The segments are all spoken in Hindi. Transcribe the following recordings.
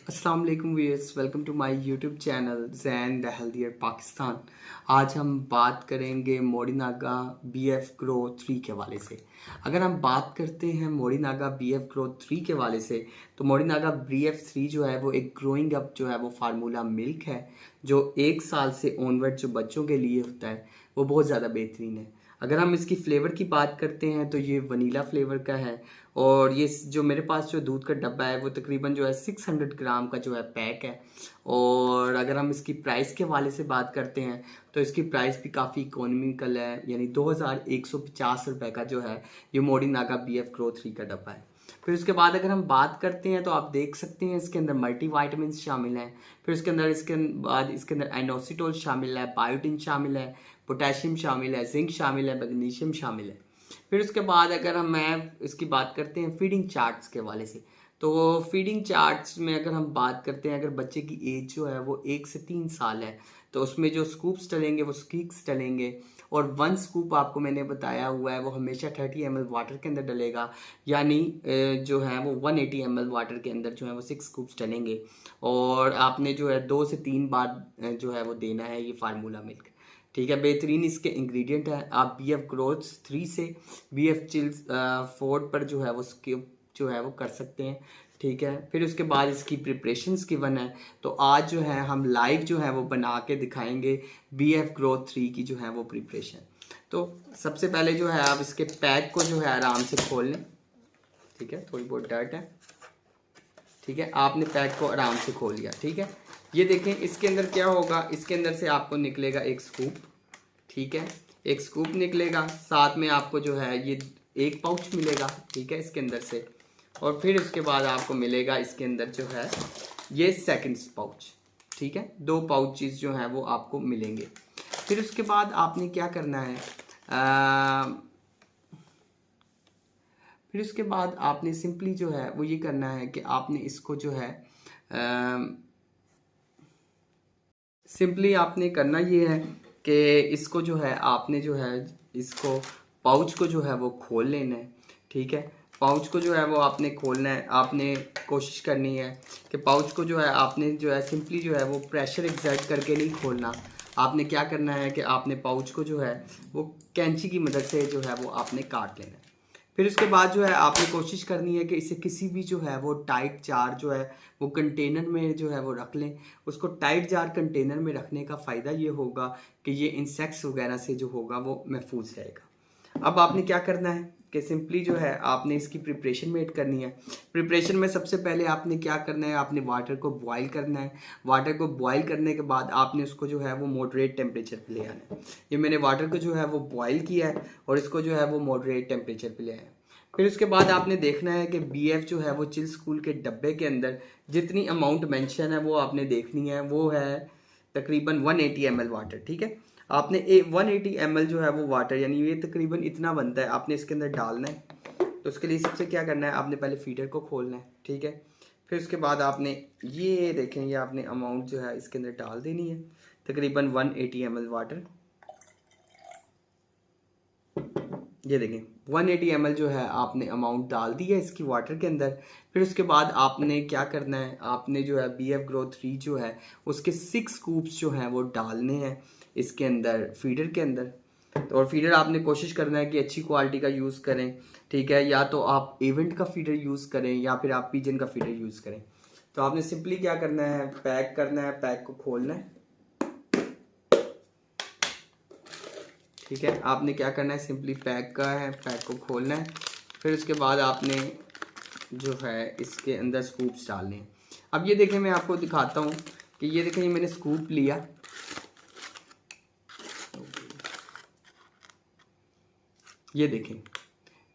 अस्सलाम वालेकुम viewers, welcome to my YouTube channel Zain the healthier Pakistan. आज हम बात करेंगे मोरिनागा BF ग्रो 3 के हवाले से। अगर हम बात करते हैं मोरिनागा BF ग्रो 3 के हवाले से, तो मोरिनागा BF 3 जो है वो एक ग्रोइंग अप जो है वो फार्मूला मिल्क है, जो 1 साल से ऑनवर्ड जो बच्चों के लिए होता है वो बहुत ज़्यादा बेहतरीन है। अगर हम इसकी फ्लेवर की बात करते हैं तो ये वनीला फ्लेवर का है, और ये जो मेरे पास जो दूध का डब्बा है वो तकरीबन जो है 600 ग्राम का जो है पैक है। और अगर हम इसकी प्राइस के हवाले से बात करते हैं तो इसकी प्राइस भी काफ़ी इकोनॉमिकल है, यानी 2150 रुपये का जो है ये मोरिनागा BF ग्रो 3 का डब्बा है। फिर उसके बाद अगर हम बात करते हैं तो आप देख सकते हैं इसके अंदर मल्टी वाइटामिन शामिल हैं। फिर उसके अंदर इसके अंदर एंडोसिटोल शामिल है, बायोटिन शामिल है, पोटेशियम शामिल है, जिंक शामिल है, मैग्नीशियम शामिल है। फिर उसके बाद अगर मैं इसकी बात करते हैं फीडिंग चार्ट्स के हवाले से, तो फीडिंग चार्ट्स में अगर हम बात करते हैं, अगर बच्चे की एज जो है वो 1 से 3 साल है तो उसमें जो स्कूप्स डलेंगे वो स्कीक्स डलेंगे। और 1 स्कूप आपको मैंने बताया हुआ है वो हमेशा 30 ml वाटर के अंदर डलेगा, यानी जो है वो 180 ml वाटर के अंदर जो है वो 6 स्कूप्स डलेंगे। और आपने जो है 2 से 3 बार जो है वो देना है ये फार्मूला मिल्क। ठीक है, बेहतरीन इसके इंग्रेडिएंट है। आप BF ग्रोथ 3 से BF चिल्स 4 पर जो है वो स्किप जो है वो कर सकते हैं। ठीक है, फिर उसके बाद इसकी प्रिपरेशंस गिवन है, तो आज जो है हम लाइव जो है वो बना के दिखाएंगे BF ग्रोथ 3 की जो है वो प्रिपरेशन। तो सबसे पहले जो है आप इसके पैक को जो है आराम से खोल लें। ठीक है, थोड़ी बहुत डर्ट है। ठीक है, आपने पैक को आराम से खोल लिया। ठीक है, ये देखें इसके अंदर क्या होगा, इसके अंदर से आपको निकलेगा एक स्कूप। ठीक है, एक स्कूप निकलेगा, साथ में आपको जो है ये एक पाउच मिलेगा। ठीक है, इसके अंदर से, और फिर उसके बाद आपको मिलेगा इसके अंदर जो है ये सेकंड पाउच। ठीक है, 2 पाउचेस जो हैं वो आपको मिलेंगे। फिर उसके बाद आपने क्या करना है, फिर उसके बाद आपने सिंपली जो है वो ये करना है कि आपने इसको जो है सिंपली आपने करना ये है कि इसको जो है आपने जो है इसको पाउच को जो है वो खोल लेना है। ठीक है, पाउच को जो है वो आपने खोलना है। आपने कोशिश करनी है कि पाउच को जो है आपने जो है सिंपली जो है वो प्रेशर एग्जर्ट करके नहीं खोलना। आपने क्या करना है कि आपने पाउच को जो है वो कैंची की मदद से जो है वो आपने काट लेना है। फिर उसके बाद जो है आपने कोशिश करनी है कि इसे किसी भी जो है वो टाइट जार जो है वो कंटेनर में जो है वो रख लें। उसको टाइट जार कंटेनर में रखने का फ़ायदा ये होगा कि ये इंसेक्ट्स वगैरह से जो होगा वो महफूज रहेगा। अब आपने क्या करना है कि सिंपली जो है आपने इसकी प्रिपरेशन मेड करनी है। प्रिपरेशन में सबसे पहले आपने क्या करना है, आपने वाटर को बॉईल करना है। वाटर को बॉईल करने के बाद आपने उसको जो है वो मॉडरेट टेम्परेचर पे ले आना है। ये मैंने वाटर को जो है वो बॉईल किया है और इसको जो है वो मॉडरेट टेम्परेचर पे ले आया है। फिर उसके बाद आपने देखना है कि BF जो है वो चिल स्कूल के डब्बे के अंदर जितनी अमाउंट मेंशन है वो आपने देखनी है, वो है तकरीबन 180 ml वाटर। ठीक है, आपने 180 ml जो है वो वाटर, यानी ये तकरीबन इतना बनता है, आपने इसके अंदर डालना है। तो उसके लिए सबसे क्या करना है, आपने पहले फीडर को खोलना है। ठीक है, फिर उसके बाद आपने ये देखें, ये आपने अमाउंट जो है इसके अंदर डाल देनी है, तकरीबन 180 ml वाटर। ये देखें 180 ml जो है आपने अमाउंट डाल दी है इसकी वाटर के अंदर। फिर उसके बाद आपने क्या करना है, आपने जो है BF ग्रो 3 जो है उसके 6 स्कूप्स जो हैं वो डालने हैं इसके अंदर, फीडर के अंदर। तो और फीडर आपने कोशिश करना है कि अच्छी क्वालिटी का यूज़ करें। ठीक है, या तो आप इवेंट का फीडर यूज़ करें या फिर आप पिजन का फीडर यूज़ करें। तो आपने सिंपली क्या करना है, पैक करना है, पैक को खोलना है। ठीक है, आपने क्या करना है, सिंपली पैक का है, पैक को खोलना है। फिर उसके बाद आपने जो है इसके अंदर स्कूप्स डालने हैं। अब ये देखें, मैं आपको दिखाता हूँ कि ये देखें, ये मैंने स्कूप लिया। ये देखें,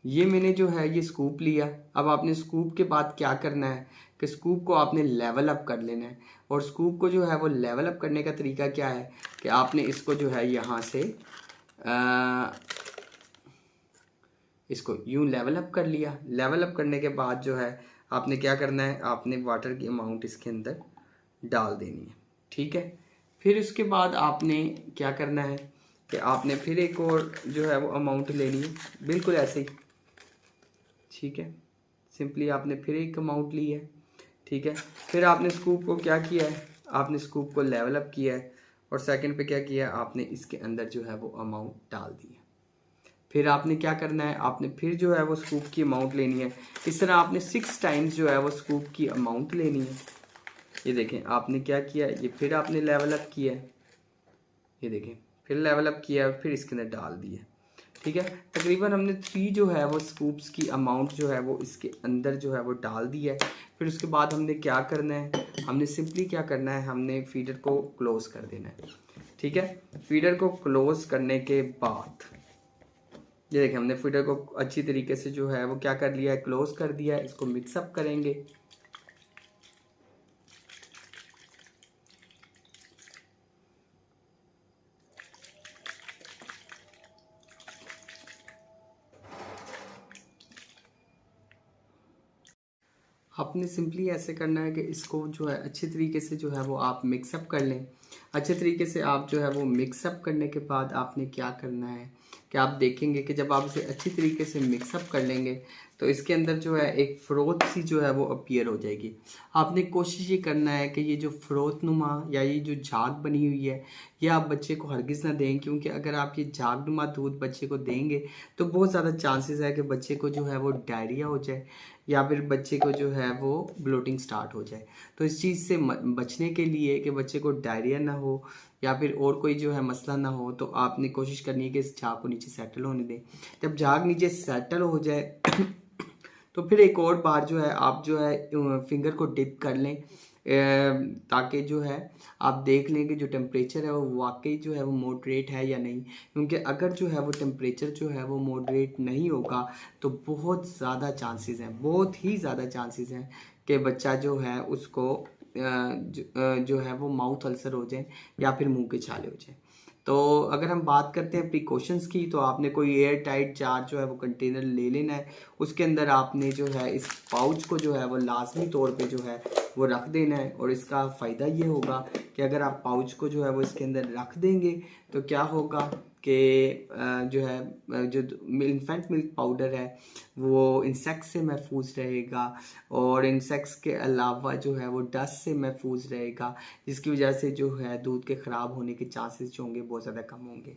ये मैंने जो है ये स्कूप लिया। अब आपने स्कूप के बाद क्या करना है कि स्कूप को आपने लेवल अप कर लेना है। और स्कूप को जो है वो लेवल अप करने का तरीका क्या है कि आपने इसको जो है यहाँ से इसको यूं लेवल अप कर लिया। लेवल अप करने के बाद जो है आपने क्या करना है, आपने वाटर की अमाउंट इसके अंदर डाल देनी है। ठीक है, फिर उसके बाद आपने क्या करना है कि आपने फिर एक और जो है वो अमाउंट लेनी है, बिल्कुल ऐसे ही। ठीक है, सिंपली आपने फिर एक अमाउंट ली है। ठीक है। फिर आपने स्कूप को क्या किया है, आपने स्कूप को लेवल अप किया है और सेकंड पे क्या किया है, आपने इसके अंदर जो है वो अमाउंट डाल दी है। फिर आपने क्या करना है, आपने फिर जो है वो स्कूप की अमाउंट लेनी है। इस तरह आपने 6 टाइम्स जो है वो स्कूप की अमाउंट लेनी है। ये देखें आपने क्या किया, ये फिर आपने लेवल अप किया है, ये देखें फिर लेवल अप किया है, फिर इसके अंदर डाल दिया। ठीक है, तकरीबन हमने 3 जो है वो स्कूप्स की अमाउंट जो है वो इसके अंदर जो है वो डाल दिया है। फिर उसके बाद हमने क्या करना है, हमने सिंपली क्या करना है, हमने फीडर को क्लोज कर देना है। ठीक है, फीडर को क्लोज करने के बाद ये देखिए हमने फीडर को अच्छी तरीके से जो है वो क्या कर लिया है, क्लोज कर दिया है। इसको मिक्सअप करेंगे। आपने सिंपली ऐसे करना है कि इसको जो है अच्छी तरीके से जो है वो आप मिक्सअप कर लें। अच्छे तरीके से आप जो है वो मिक्सअप करने के बाद आपने क्या करना है कि आप देखेंगे कि जब आप इसे अच्छी तरीके से मिक्सअप कर लेंगे तो इसके अंदर जो है एक फ्रोथ सी जो है वो अपीयर हो जाएगी। आपने कोशिश ये करना है कि ये जो फ्रोथ नुमा या ये जो झाग बनी हुई है ये आप बच्चे को हरगिज़ ना दें, क्योंकि अगर आप ये झाग नुमा दूध बच्चे को देंगे तो बहुत ज़्यादा चांसेस है कि बच्चे को जो है वो डायरिया हो जाए या फिर बच्चे को जो है वो ब्लोटिंग स्टार्ट हो जाए। तो इस चीज़ से बचने के लिए कि बच्चे को डायरिया ना हो या फिर और कोई जो है मसला ना हो, तो आपने कोशिश करनी है कि इस झाग को नीचे सेटल होने दें। जब झाग नीचे सेटल हो जाए तो फिर एक और बार जो है आप जो है फिंगर को डिप कर लें ताकि जो है आप देख लें कि जो टेम्परेचर है वो वाकई जो है वो मॉडरेट है या नहीं। क्योंकि अगर जो है वो टेम्परेचर जो है वो मॉडरेट नहीं होगा तो बहुत ज़्यादा चांसेस हैं, बहुत ही ज़्यादा चांसेस हैं कि बच्चा जो है उसको जो है वो माउथ अल्सर हो जाए या फिर मुंह के छाले हो जाए। तो अगर हम बात करते हैं प्रिकॉशंस की, तो आपने कोई एयर टाइट जार जो है वो कंटेनर ले लेना है। उसके अंदर आपने जो है इस पाउच को जो है वो लाजमी तौर पे जो है वो रख देना है। और इसका फ़ायदा ये होगा कि अगर आप पाउच को जो है वो इसके अंदर रख देंगे तो क्या होगा कि जो है जो इन्फेंट मिल्क पाउडर है वो इंसेक्ट से महफूज रहेगा और इंसेक्ट्स के अलावा जो है वो डस्ट से महफूज रहेगा, जिसकी वजह से जो है दूध के ख़राब होने के चांसेस जो होंगे बहुत ज़्यादा कम होंगे।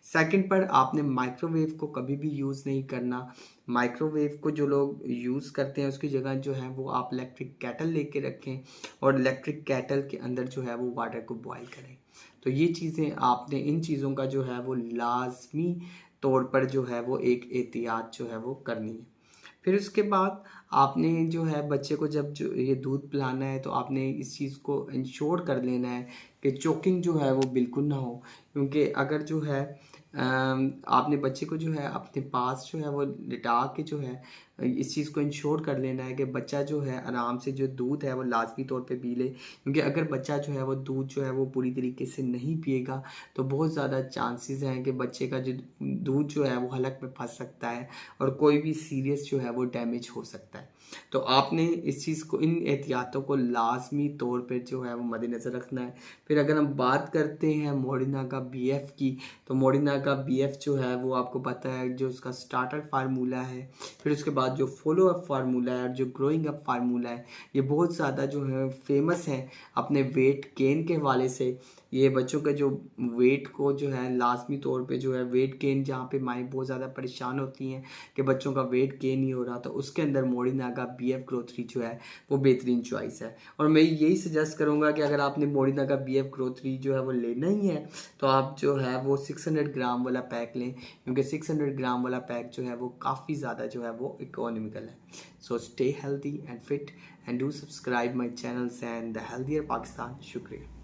सेकंड पर आपने माइक्रोवेव को कभी भी यूज़ नहीं करना। माइक्रोवेव को जो लोग यूज़ करते हैं उसकी जगह जो है वो आप इलेक्ट्रिक केटल लेके रखें और इलेक्ट्रिक केटल के अंदर जो है वो वाटर को बॉयल करें। तो ये चीज़ें आपने इन चीज़ों का जो है वो लाजमी तौर पर जो है वो एक एहतियात जो है वो करनी है। फिर उसके बाद आपने जो है बच्चे को जब जो ये दूध पिलाना है तो आपने इस चीज़ को इंश्योर कर लेना है कि चोकिंग जो है वो बिल्कुल ना हो। क्योंकि अगर जो है आपने बच्चे को जो है अपने पास जो है वो लिटा के जो है इस चीज़ को इंश्योर कर लेना है कि बच्चा जो है आराम से जो दूध है वो लाजमी तौर पे पी ले। क्योंकि अगर बच्चा जो है वो दूध जो है वो पूरी तरीके से नहीं पिएगा तो बहुत ज़्यादा चांसेस हैं कि बच्चे का जो दूध जो है वो हलक में फंस सकता है और कोई भी सीरियस जो है वो डैमेज हो सकता है। तो आपने इस चीज़ को, इन एहतियातों को लाजमी तौर पर जो है वो मद्देनज़र रखना है। फिर अगर हम बात करते हैं मोडिना का BF की, तो मोडिना का BF जो है वो आपको पता है जो उसका स्टार्टर फार्मूला है, फिर उसके बाद जो फॉलो अप फार्मूला है और जो ग्रोइंग अप फार्मूला है, ये बहुत ज़्यादा जो है फेमस है अपने वेट गेन के हवाले से। ये बच्चों के जो वेट को जो है लाजमी तौर पे जो है वेट गेन, जहाँ पे माएँ बहुत ज़्यादा परेशान होती हैं कि बच्चों का वेट गेन नहीं हो रहा, तो उसके अंदर मोडिना का BF ग्रो 3 जो है वो बेहतरीन चॉइस है। और मैं यही सजेस्ट करूँगा कि अगर आपने मोडिना का BF ग्रो 3 जो है वो लेना ही है तो आप जो है वो 600 ग्राम वाला पैक लें, क्योंकि 600 ग्राम वाला पैक जो है वो काफ़ी ज़्यादा जो है वो इकोनॉमिकल है। So stay healthy and fit and do subscribe my channels and the healthier Pakistan. शुक्रिया।